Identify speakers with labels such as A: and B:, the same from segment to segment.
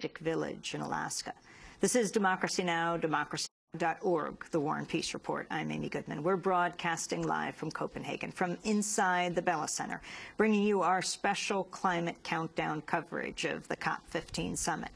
A: Arctic village in Alaska. This is Democracy Now!, democracy.org, the War and Peace Report. I'm Amy Goodman. We're broadcasting live from Copenhagen, from inside the Bella Center, bringing you our special climate countdown coverage of the COP15 summit.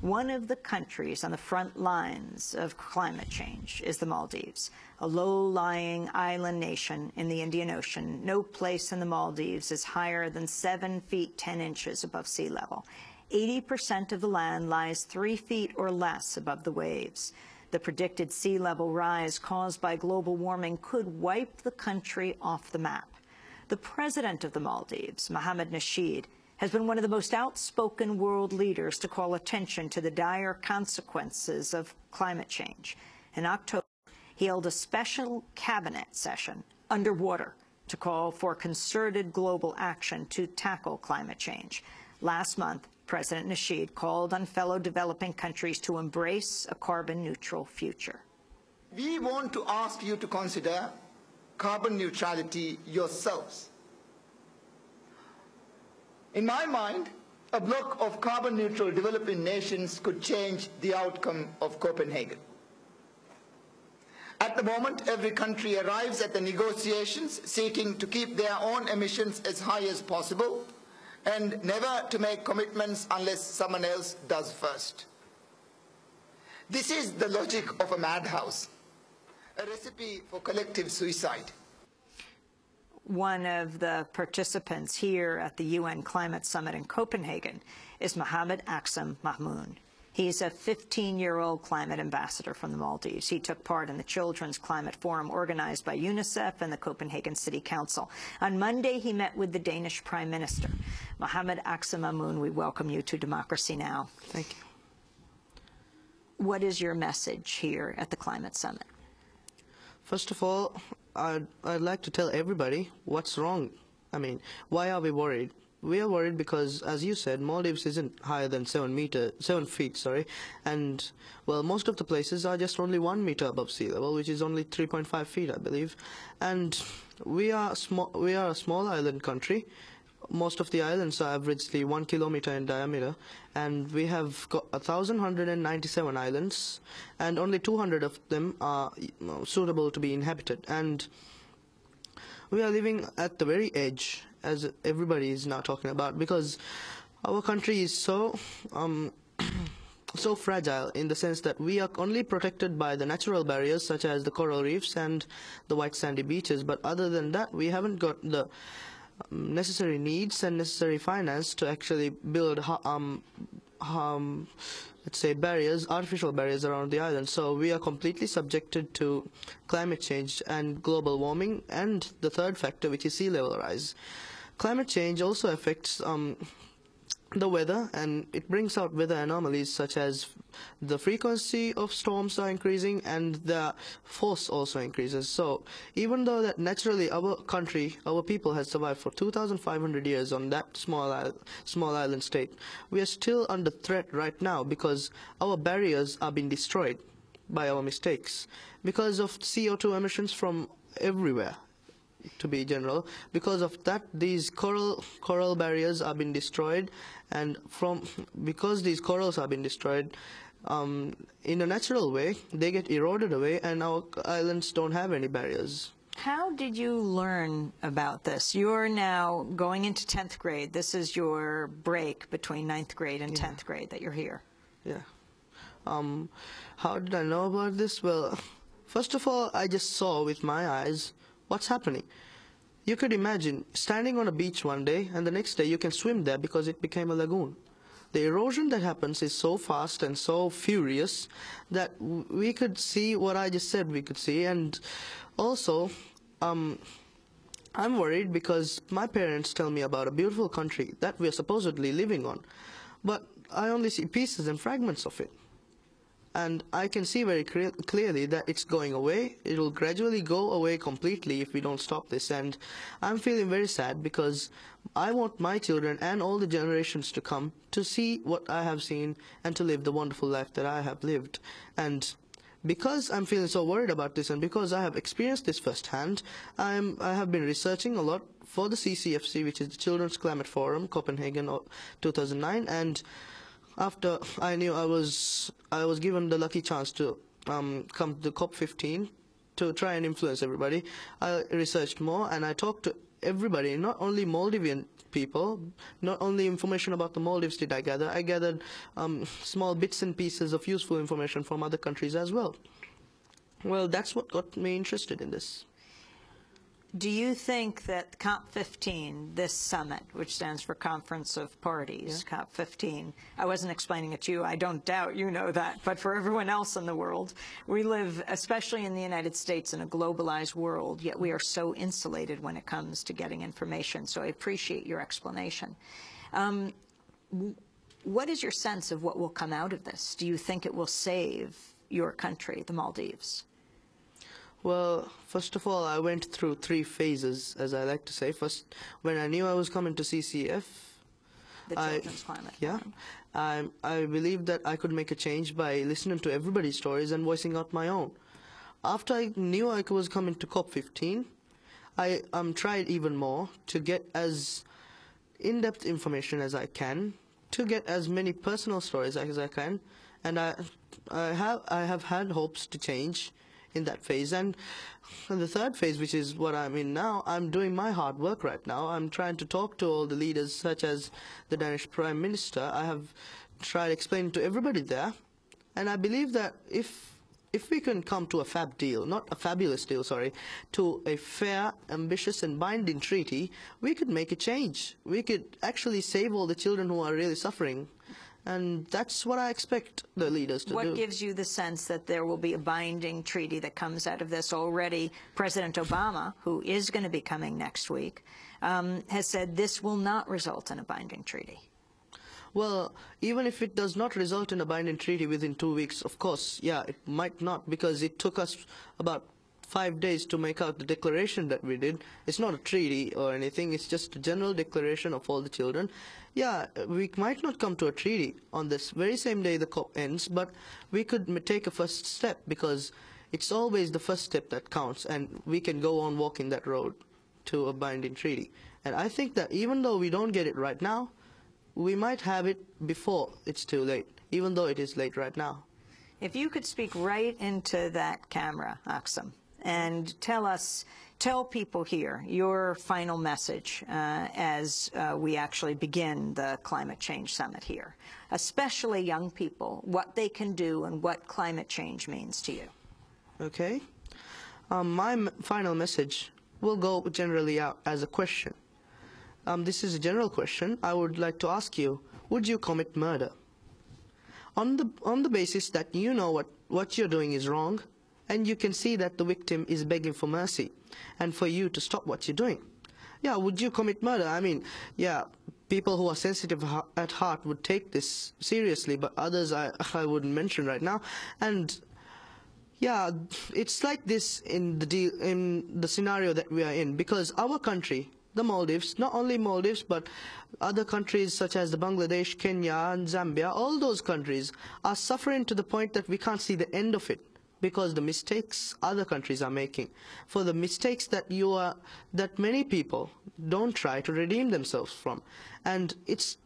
A: One of the countries on the front lines of climate change is the Maldives, a low-lying island nation in the Indian Ocean. No place in the Maldives is higher than 7 feet 10 inches above sea level. 80% of the land lies 3 feet or less above the waves. The predicted sea level rise caused by global warming could wipe the country off the map. The president of the Maldives, Mohamed Nasheed, has been one of the most outspoken world leaders to call attention to the dire consequences of climate change. In October, he held a special cabinet session underwater to call for concerted global action to tackle climate change. Last month, President Nasheed called on fellow developing countries to embrace a carbon-neutral future.
B: We want to ask you to consider carbon neutrality yourselves. In my mind, a bloc of carbon-neutral developing nations could change the outcome of Copenhagen. At the moment, every country arrives at the negotiations seeking to keep their own emissions as high as possible and never to make commitments unless someone else does first. This is the logic of a madhouse, a recipe for collective suicide.
A: One of the participants here at the UN Climate Summit in Copenhagen is Mohamed Axam Maumoon. He's a 15-year-old climate ambassador from the Maldives. He took part in the Children's Climate Forum organized by UNICEF and the Copenhagen City Council. On Monday, he met with the Danish Prime Minister. Mohamed Axam Maumoon, we welcome you to Democracy Now!
C: Thank you.
A: What is your message here at the Climate Summit?
C: First of all, I'd like to tell everybody what's wrong. I mean, why are we worried? We are worried because, as you said, Maldives isn't higher than 7 feet, and, well, most of the places are just only 1 meter above sea level, which is only 3.5 feet, I believe. And we are a small island country. Most of the islands are averagely 1 kilometer in diameter, and we have got 1,197 islands, and only 200 of them are suitable to be inhabited. And we are living at the very edge, as everybody is now talking about, because our country is so so fragile in the sense that we are only protected by the natural barriers such as the coral reefs and the white sandy beaches, but other than that we haven't got the necessary needs and necessary finance to actually build let's say artificial barriers around the island. So we are completely subjected to climate change and global warming, and the third factor, which is sea level rise. Climate change also affects the weather, and it brings out weather anomalies such as the frequency of storms are increasing and the force also increases. So even though that naturally our country, our people has survived for 2,500 years on that small island state, we are still under threat right now because our barriers are being destroyed by our mistakes because of CO2 emissions from everywhere. To be general, because of that, these coral barriers are being destroyed, and because these corals are being destroyed in a natural way, they get eroded away, and our islands don't have any barriers.
A: How did you learn about this? You're now going into 10th grade. This is your break between 9th grade and 10th grade that you're here.
C: Yeah. How did I know about this? Well, first of all, I just saw with my eyes what's happening. You could imagine standing on a beach one day and the next day you can swim there because it became a lagoon. The erosion that happens is so fast and so furious that we could see what I just said we could see. And also, I'm worried because my parents tell me about a beautiful country that we are supposedly living on, but I only see pieces and fragments of it. And I can see very clearly that it's going away. It will gradually go away completely if we don't stop this. And I'm feeling very sad because I want my children and all the generations to come to see what I have seen and to live the wonderful life that I have lived. And because I'm feeling so worried about this and because I have experienced this firsthand, I have been researching a lot for the CCFC, which is the Children's Climate Forum, Copenhagen 2009, and after I knew I was given the lucky chance to come to COP15 to try and influence everybody, I researched more and I talked to everybody, not only Maldivian people, not only information about the Maldives did I gather. I gathered small bits and pieces of useful information from other countries as well. Well, that's what got me interested in this.
A: Do you think that COP15, this summit, which stands for Conference of Parties, yeah. COP15, I wasn't explaining it to you, I don't doubt you know that, but for everyone else in the world, we live, especially in the United States, in a globalized world, yet we are so insulated when it comes to getting information, so I appreciate your explanation. What is your sense of what will come out of this? Do you think it will save your country, the Maldives?
C: Well, first of all, I went through 3 phases, as I like to say. First, when I knew I was coming to CCF,
A: the Children's Climate Forum.
C: I believed that I could make a change by listening to everybody's stories and voicing out my own. After I knew I was coming to COP15, I tried even more to get as in-depth information as I can, to get as many personal stories as I can, and I have had hopes to change in that phase. And the third phase, which is what I'm in now, I'm doing my hard work right now. I'm trying to talk to all the leaders, such as the Danish Prime Minister. I have tried explaining to everybody there, and I believe that if we can come to a fabulous deal, to a fair, ambitious and binding treaty, we could make a change. We could actually save all the children who are really suffering. And that's what I expect the leaders to do.
A: What gives you the sense that there will be a binding treaty that comes out of this? Already, President Obama, who is going to be coming next week, has said this will not result in a binding treaty.
C: Well, even if it does not result in a binding treaty within 2 weeks, of course, yeah, it might not, because it took us about 5 days to make out the declaration that we did. It's not a treaty or anything, it's just a general declaration of all the children. Yeah, we might not come to a treaty on this very same day the COP ends, but we could take a first step, because it's always the first step that counts, and we can go on walking that road to a binding treaty. And I think that even though we don't get it right now, we might have it before it's too late, even though it is late right now.
A: If you could speak right into that camera, Axam, and tell people here your final message as we actually begin the Climate Change Summit here, especially young people, what they can do and what climate change means to you.
C: Okay. My final message will go generally out as a question. This is a general question. I would like to ask you, would you commit murder? On the basis that you know what you're doing is wrong, and you can see that the victim is begging for mercy and for you to stop what you're doing. Yeah, would you commit murder? I mean, yeah, people who are sensitive at heart would take this seriously, but others I wouldn't mention right now. And yeah, it's like this in the scenario that we are in, because our country, the Maldives, not only Maldives, but other countries such as the Bangladesh, Kenya, and Zambia, all those countries are suffering to the point that we can't see the end of it, because the mistakes other countries are making, for the mistakes that many people don't try to redeem themselves from. And it's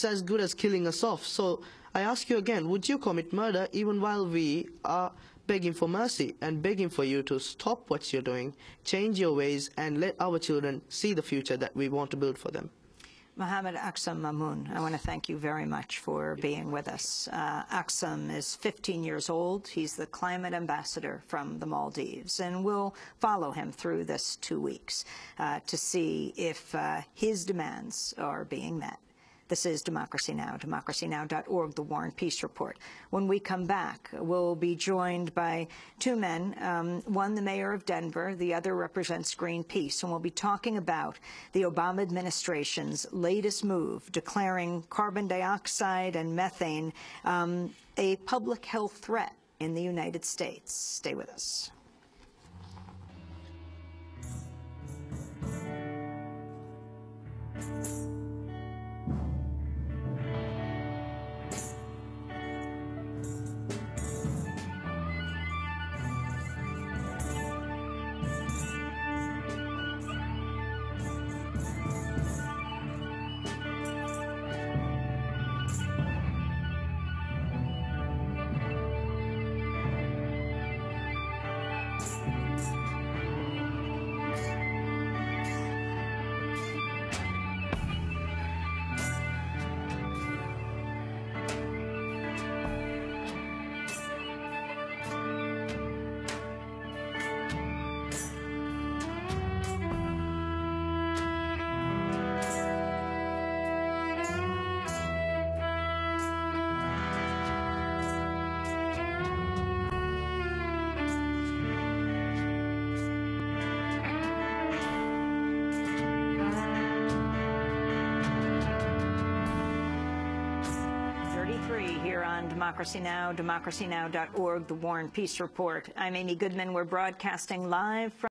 C: as good as killing us off. So I ask you again, would you commit murder even while we are begging for mercy and begging for you to stop what you're doing, change your ways, and let our children see the future that we want to build for them?
A: Mohamed Axam Maumoon, I want to thank you very much for being with us. Axam is 15 years old. He's the climate ambassador from the Maldives, and we'll follow him through this 2 weeks to see if his demands are being met. This is Democracy Now!, democracynow.org, the War and Peace Report. When we come back, we'll be joined by 2 men, one the mayor of Denver, the other represents Greenpeace, and we'll be talking about the Obama administration's latest move, declaring carbon dioxide and methane a public health threat in the United States. Stay with us. from Democracy Now!, democracynow.org, The War and Peace Report. I'm Amy Goodman. We're broadcasting live from